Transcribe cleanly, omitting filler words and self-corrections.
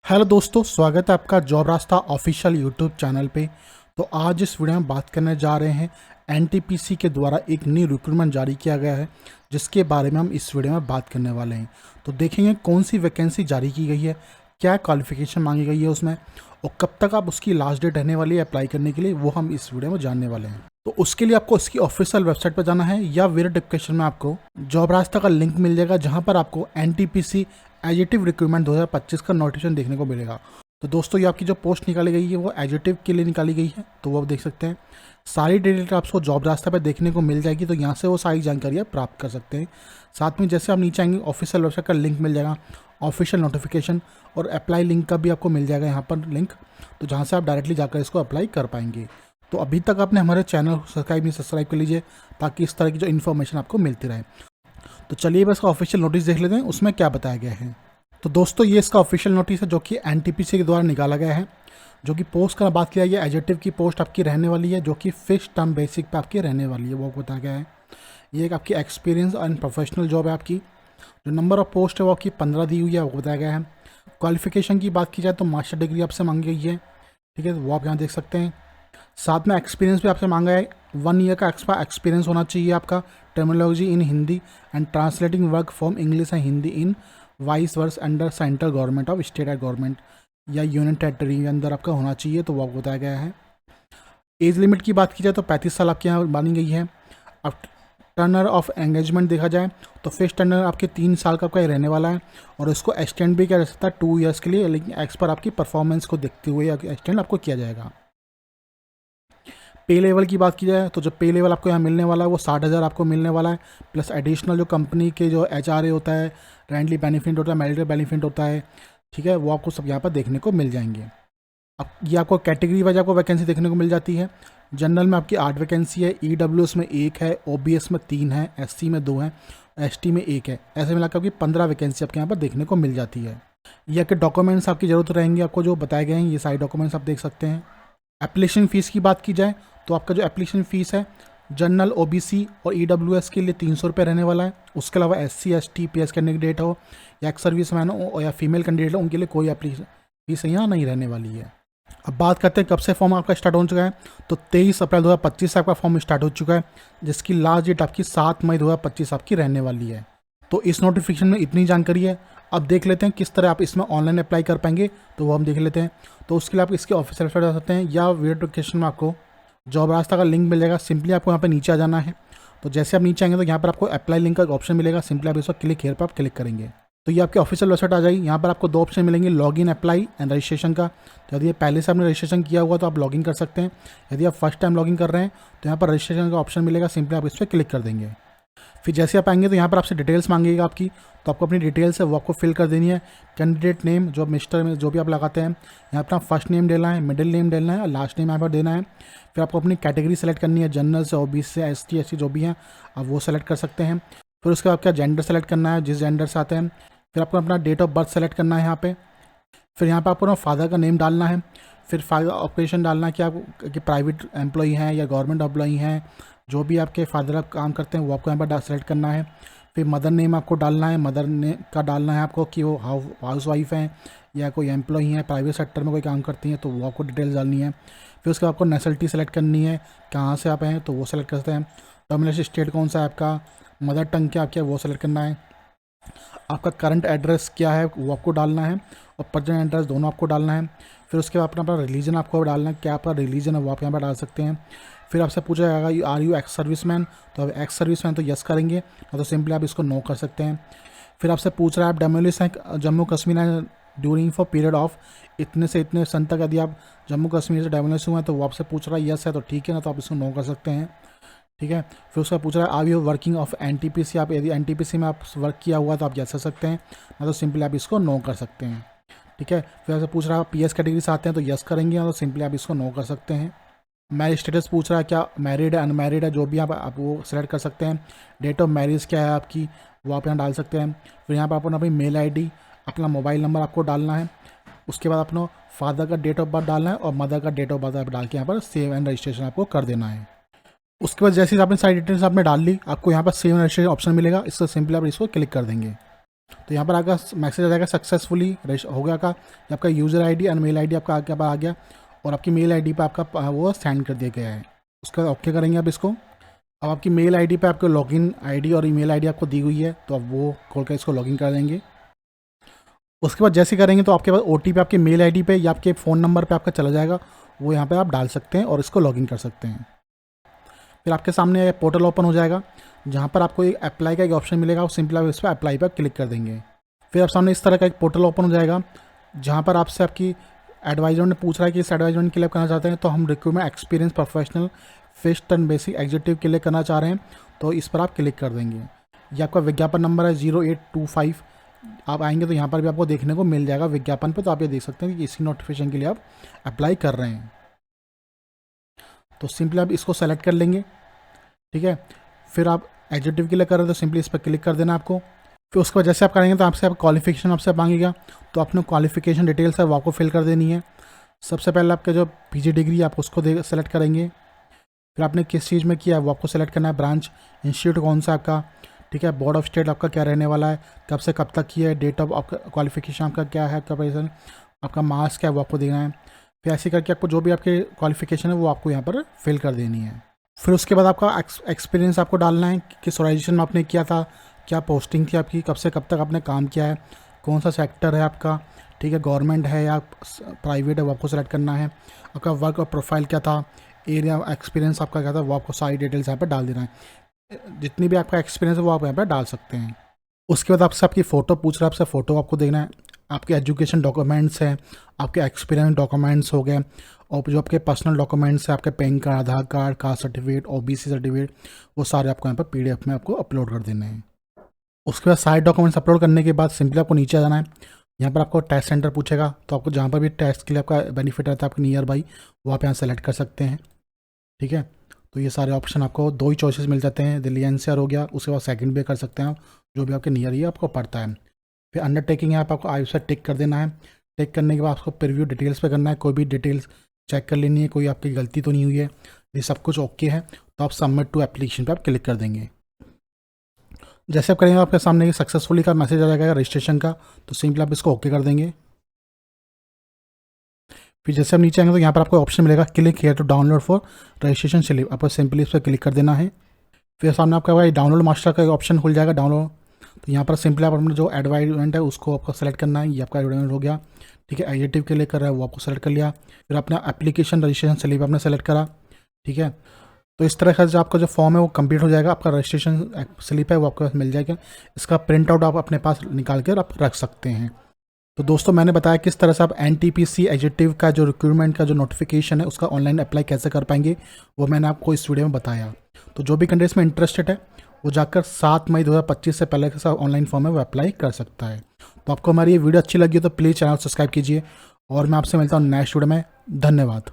Hello दोस्तों, स्वागत है आपका जॉब रास्ता ऑफिशियल यूट्यूब चैनल पे। तो आज इस वीडियो में बात करने जा रहे हैं एनटीपीसी के द्वारा एक न्यू रिक्रूटमेंट जारी किया गया है, जिसके बारे में हम इस वीडियो में बात करने वाले हैं। तो देखेंगे कौन सी वैकेंसी जारी की गई है, क्या क्वालिफिकेशन मांगी गई है उसमें, और कब तक आप उसकी लास्ट डेट रहने वाली है अप्लाई करने के लिए, वो हम इस वीडियो में जानने वाले हैं। तो उसके लिए आपको इसकी ऑफिशियल वेबसाइट पर जाना है या वीडियो डिस्क्रिप्शन में आपको जॉब रास्ता का लिंक मिल जाएगा, जहां पर आपको एनटीपीसी एजेटिव रिक्रूटमेंट 2025 का नोटिफिकेशन देखने को मिलेगा। तो दोस्तों, ये आपकी जो पोस्ट निकाली गई है वो एजेटिव के लिए निकाली गई है, तो वो आप देख सकते हैं। सारी डिटेल आपको जॉब रास्ता पर देखने को मिल जाएगी, तो यहाँ से वो सारी जानकारियाँ प्राप्त कर सकते हैं। साथ में जैसे आप नीचे आएंगे, ऑफिशियल वेबसाइट का लिंक मिल जाएगा, ऑफिशियल नोटिफिकेशन और अप्लाई लिंक का भी आपको मिल जाएगा यहाँ पर लिंक, तो जहाँ से आप डायरेक्टली जाकर इसको अप्लाई कर पाएंगे। तो अभी तक आपने हमारे चैनल सब्सक्राइब कर लीजिए, ताकि इस तरह की जो इन्फॉर्मेशन आपको मिलती रहे। तो चलिए बस का ऑफिशियल नोटिस देख लेते हैं, उसमें क्या बताया गया है। तो दोस्तों, ये इसका ऑफिशियल नोटिस है जो कि एनटीपीसी के द्वारा निकाला गया है। जो कि पोस्ट का बात किया गया, एजेटिव की पोस्ट आपकी रहने वाली है, जो कि फिक्स टर्म बेसिक पे आपकी रहने वाली है, वो बताया गया है। ये एक आपकी एक्सपीरियंस एंड प्रोफेशनल जॉब है आपकी। जो नंबर ऑफ पोस्ट है वो आपकी 15 दी हुई है, वो बताया गया है। क्वालिफिकेशन की बात की जाए तो मास्टर डिग्री आपसे मांगी गई है, ठीक है, वो आप यहाँ देख सकते हैं। साथ में एक्सपीरियंस भी आपसे मांगा है, 1 ईयर का एक्सपीरियंस होना चाहिए आपका, terminology in Hindi and translating work from English and Hindi in vice versa under central government of state and government या यूनियन टेरिटरी के अंदर आपका होना चाहिए, तो वो आपको बताया गया है। एज लिमिट की बात की जाए तो 35 साल आपके यहाँ मानी गई है। अब टर्नर ऑफ एंगेजमेंट देखा जाए तो फिक्स टर्नर आपके 3 साल का आपका ही रहने वाला है, और उसको एक्सटेंड भी किया जा सकता है 2 ईयर्स के लिए, लेकिन एक्स पर आपकी परफॉर्मेंस को देखते हुए एक्सटेंड आपको किया जाएगा। पे लेवल की बात की जाए तो जो पे लेवल आपको यहाँ मिलने वाला है वो 60,000 आपको मिलने वाला है, प्लस एडिशनल जो कंपनी के जो HRA होता है, रेंटली बेनिफिट होता है, मैरिटल बेनिफिट होता है, ठीक है, वो आपको सब यहाँ पर देखने को मिल जाएंगे। अब ये आपको कैटेगरी वाइज आपको वैकेंसी देखने को मिल जाती है। जनरल में आपकी 8 वैकेंसी है, EWS में 1 है, OBS में 3 है, SC में 2 है, ST में 1 है। ऐसे मिलाकर आपकी 15 वैकेंसी आपके यहाँ पर देखने को मिल जाती है। ये आपके डॉक्यूमेंट्स आपकी ज़रूरत रहेंगे, आपको जो बताए गए हैं ये सारे डॉक्यूमेंट्स आप देख सकते हैं। एप्लीकेशन फ़ीस की बात की जाए तो आपका जो एप्लीकेशन फ़ीस है, जनरल, OBC और EWS के लिए 300 रुपये रहने वाला है। उसके अलावा SC ST PS कैंडिडेट हो या एक्स सर्विस मैन हो या फीमेल कैंडिडेट हो, उनके लिए कोई एप्लीकेशन फीस यहाँ नहीं रहने वाली है। अब बात करते हैं कब से फॉर्म आपका स्टार्ट हो चुका है, तो 23 अप्रैल 2025 से आपका फॉर्म स्टार्ट हो चुका है, जिसकी लास्ट डेट आपकी 7 मई 2025 आपकी रहने वाली है। तो इस नोटिफिकेशन में इतनी जानकारी है। अब देख लेते हैं किस तरह आप इसमें ऑनलाइन अप्लाई कर पाएंगे, तो वो हम देख लेते हैं। तो उसके लिए आप इसके ऑफिशियल वेबसाइट जा सकते हैं या वीडियो डिस्क्रिप्शन में आपको जॉब रास्ता का लिंक मिल जाएगा। सिंपली आपको यहाँ पर नीचे आ जाना है। तो जैसे आप नीचे आएंगे तो यहाँ पर आपको अप्लाई लिंक का ऑप्शन मिलेगा, सिंपली आप इस वक्त क्लिक हेयर पर आप क्लिक करेंगे तो ये आपकी ऑफिशियल वेबसाइट आ जाएगी। यहाँ पर आपको 2 ऑप्शन मिलेंगे, लॉगिन, अप्लाई एंड रजिस्ट्रेशन का। तो यदि पहले से आपने रजिस्ट्रेशन किया हुआ तो आप लॉगिन कर सकते हैं। यदि आप फर्स्ट टाइम लॉगिन कर रहे हैं तो यहाँ पर रजिस्ट्रेशन का ऑप्शन मिलेगा, सिंपली आप इस पर क्लिक कर देंगे। फिर जैसे आप आएंगे तो यहाँ पर आपसे डिटेल्स मांगेगा आपकी, तो आपको अपनी डिटेल्स है वो आपको फिल कर देनी है। कैंडिडेट नेम जो मिस्टर में जो भी आप लगाते हैं, यहाँ पर आप फर्स्ट नेम देना है, मिडिल नेम देना है और लास्ट नेम यहाँ पर देना है। फिर आपको अपनी कैटेगरी सेलेक्ट करनी है, जनरल से, OBC से, ST SC जो भी हैं आप वो सेलेक्ट कर सकते हैं। फिर उसके बाद आपका जेंडर सेलेक्ट करना है, जिस जेंडर से आते हैं। फिर आपको अपना डेट ऑफ बर्थ सेलेक्ट करना है यहाँ पे। फिर यहाँ पे आपको ना फादर का नेम डालना है। फिर फादर ऑक्यूपेशन डालना है कि आप कि प्राइवेट एम्प्लॉई हैं या गवर्नमेंट एम्प्लॉई हैं, जो भी आपके फादर आप काम करते हैं वो आपको यहाँ पर सेलेक्ट करना है। फिर मदर नेम आपको डालना है, मदर नेम का डालना है आपको कि वो हाउस वाइफ हैं या कोई एम्प्लॉई हैं, प्राइवेट सेक्टर में कोई काम करती हैं, तो वो आपको डिटेल्स डालनी है। फिर उसके बाद आपको नेशनलिटी सेलेक्ट करनी है, कहाँ से आप हैं तो वो सेलेक्ट करते हैं। डोमिनेशन स्टेट कौन सा है आपका, मदर टंग क्या आपके वो सेलेक्ट करना है। आपका करंट एड्रेस क्या है वो आपको डालना है, और प्रेजेंट एड्रेस दोनों आपको डालना है। फिर उसके बाद अपना रिलीजन आपको डालना है, क्या आपका रिलीजन है वो आप यहाँ पर डाल सकते हैं। फिर आपसे पूछा जाएगा आर यू एक्स सर्विसमैन, तो अब एक्स सर्विसमैन तो यस करेंगे, तो सिंपली आप इसको नो कर सकते हैं। फिर आपसे पूछ रहा है आप डेमोलिस हैं Jammu Kashmir during for period of इतने से इतने सन तक, यदि आप जम्मू कश्मीर से डेमोलिस हुए हैं तो वो आपसे पूछ रहा है यस है तो ठीक है ना, तो आप इसको नो कर सकते हैं, ठीक है। फिर उसका पूछ रहा है are you working of NTPC, आप यदि NTPC में आप वर्क किया हुआ तो आप यस कर सकते हैं, ना तो सिंपली आप इसको नो कर सकते हैं, ठीक है। फिर ऐसे पूछ रहा है आप PS कैटेगरी से आते हैं तो यस करेंगे, ना तो सिंपली आप इसको नो कर सकते हैं। मैरिज स्टेटस पूछ रहा है क्या मैरिड है अनमैरिड है, जो भी आप वो सेलेक्ट कर सकते हैं। डेट ऑफ मैरिज क्या है आपकी वो आप यहाँ डाल सकते हैं। फिर यहाँ पर आपको अपनी मेल ID, अपना मोबाइल नंबर आपको डालना है। उसके बाद अपना फादर का डेट ऑफ बर्थ डालना है और मदर का डेट ऑफ बर्थ आप डाल के यहाँ पर सेव एंड रजिस्ट्रेशन आपको कर देना है। उसके बाद जैसे ही आपने सारी डिटेल्स आपने डाल ली, आपको यहाँ पर सेव रजिस्ट्रेशन ऑप्शन मिलेगा, इससे सिंपली आप इसको क्लिक कर देंगे। तो यहाँ पर आपका मैसेज आ जाएगा सक्सेसफुली हो गया का, आपका यूज़र आईडी और मेल आईडी आपका आ गया और आपकी मेल आईडी पे आपका वो सेंड कर दिया गया है। उसके बाद ओके करेंगे आप इसको। अब आपकी मेल आईडी पे आपको लॉगिन आईडी और ईमेल आईडी आपको दी हुई है, तो आप वो खोल कर इसको लॉगिन कर देंगे। उसके बाद जैसे करेंगे तो आपके पास ओटीपी आपके मेल आईडी पे या आपके फ़ोन नंबर पे आपका चला जाएगा, वो यहाँ पे आप डाल सकते हैं और इसको लॉगिन कर सकते हैं। फिर आपके सामने पोर्टल ओपन हो जाएगा, जहाँ पर आपको एक अप्लाई का एक ऑप्शन मिलेगा, आप सिंपली आप इस पर अप्लाई पर क्लिक कर देंगे। फिर आप सामने इस तरह का एक पोर्टल ओपन हो जाएगा, जहाँ पर आपसे आपकी एडवाइजर ने पूछ रहा है कि इस एडवाइजर के लिए करना चाहते हैं, तो हम recruitment experience professional fixed and basic executive के लिए करना चाह रहे हैं, तो इस पर आप क्लिक कर देंगे। ये आपका विज्ञापन नंबर है 0825। आप आएंगे तो यहाँ पर भी आपको देखने को मिल जाएगा विज्ञापन पे, तो आप ये देख सकते हैं कि इसी नोटिफिकेशन के लिए आप अप्लाई कर रहे हैं। तो सिंपली आप इसको सेलेक्ट कर लेंगे, ठीक है। फिर आप एग्जीक्यूटिव के लिए कर रहे हैं तो सिंपली इस पर क्लिक कर देना आपको। फिर उसके बाद जैसे आप करेंगे तो आपसे क्वालिफिकेशन आपसे मांगेगा, तो आपने क्वालिफिकेशन डिटेल्स है वो आपको फिल कर देनी है। सबसे पहले आपका जो पीजी डिग्री आप उसको सेलेक्ट करेंगे। फिर आपने किस चीज़ में किया है वो आपको सेलेक्ट करना है, ब्रांच इंस्टीट्यूट कौन सा आपका, ठीक है। बोर्ड ऑफ स्टेट आपका क्या रहने वाला है, कब से कब तक किया है, डेट ऑफ आपका क्वालिफिकेशन आपका क्या है, आपका प्रेजेंट आपका मार्क्स क्या है वो आपको देना है। फिर ऐसे करके आपको जो भी आपके क्वालिफिकेशन है वो आपको यहाँ पर फिल कर देनी है। फिर उसके बाद आपका एक्सपीरियंस आपको डालना है, किस ऑर्गेनाइजेशन में आपने किया था, क्या पोस्टिंग थी आपकी, कब से कब तक आपने काम किया है, कौन सा सेक्टर है आपका, ठीक है, गवर्नमेंट है या प्राइवेट है वो आपको सेलेक्ट करना है। आपका वर्क और प्रोफाइल क्या था, एरिया एक्सपीरियंस आपका क्या था, वो आपको सारी डिटेल्स यहाँ पर डाल देना है। जितनी भी आपका एक्सपीरियंस है वो आप यहाँ पर डाल सकते हैं। उसके बाद आपसे आपकी फ़ोटो पूछ रहा है, आपसे फ़ोटो आपको देखना है, आपके एजुकेशन डॉक्यूमेंट्स हैं, आपके एक्सपीरियंस डॉक्यूमेंट्स हो गए, और जो आपके पर्सनल डॉक्यूमेंट्स हैं, आपके PAN card, Aadhaar card, caste certificate, OBC certificate, वो सारे आपको यहाँ पर पीडीएफ में आपको अपलोड कर देने हैं। उसके बाद सारे डॉक्यूमेंट्स अपलोड करने के बाद सिंपली आपको नीचे आ जाना है। यहाँ पर आपको टेस्ट सेंटर पूछेगा, तो आपको जहाँ पर भी टेस्ट के लिए आपका बेनिफिट रहता है आपके नियर बाई, वो आप यहाँ सेलेक्ट कर सकते हैं, ठीक है। तो ये सारे ऑप्शन आपको 2 ही चॉइसेस मिल जाते हैं, दिल्ली एनसीआर हो गया, उसके बाद सेकंड भी कर सकते हैं आप, जो भी आपके नियर ही आपको पड़ता है। फिर अंडरटेकिंग है, आपको आई से टिक कर देना है। टिक करने के बाद आपको प्रीव्यू डिटेल्स पे करना है, कोई भी डिटेल्स चेक कर लेनी है, कोई आपकी गलती तो नहीं हुई है, ये सब कुछ ओके है, तो आप सबमिट टू एप्लीकेशन पे आप क्लिक कर देंगे। जैसे आप करेंगे आपके सामने सक्सेसफुली का मैसेज आ जाएगा रजिस्ट्रेशन का, तो सिंपली आप इसको ओके कर देंगे। फिर जैसे आप नीचे आएंगे तो यहाँ पर आपको ऑप्शन मिलेगा click here to download for registration slip, आपको सिंपली इस पर क्लिक कर देना है। फिर सामने आपका भाई डाउनलोड मास्टर का ऑप्शन खुल जाएगा, डाउनलोड। तो यहाँ पर सिंपली आप अपना जो एडवर्टाइजमेंट है उसको आपको सेलेक्ट करना है, ये आपका एडवर्टाइजमेंट हो गया, ठीक है। एग्जीक्यूटिव के लिए कर रहा है वो आपको सेलेक्ट कर लिया। फिर अपना एप्लीकेशन रजिस्ट्रेशन स्लिप आपने सेलेक्ट करा, ठीक है। तो इस तरह का जो आपका जो फॉर्म है वो कंप्लीट हो जाएगा, आपका रजिस्ट्रेशन स्लिप है वो आपको मिल जाएगा। इसका प्रिंट आउट आप अपने पास निकाल कर आप रख सकते हैं। तो दोस्तों मैंने बताया किस तरह से आप NTPC एग्जीक्यूटिव का जो रिक्रूटमेंट का जो नोटिफिकेशन है उसका ऑनलाइन अप्लाई कैसे कर पाएंगे, वो मैंने आपको इस वीडियो में बताया। तो जो भी कैंडिडेट्स में इंटरेस्टेड है वो जाकर 7 मई 2025 से पहले के साथ ऑनलाइन फॉर्म में वो अप्लाई कर सकता है। तो आपको हमारी ये वीडियो अच्छी लगी तो प्लीज़ चैनल सब्सक्राइब कीजिए, और मैं आपसे मिलता हूँ नेक्स्ट वीडियो में। धन्यवाद।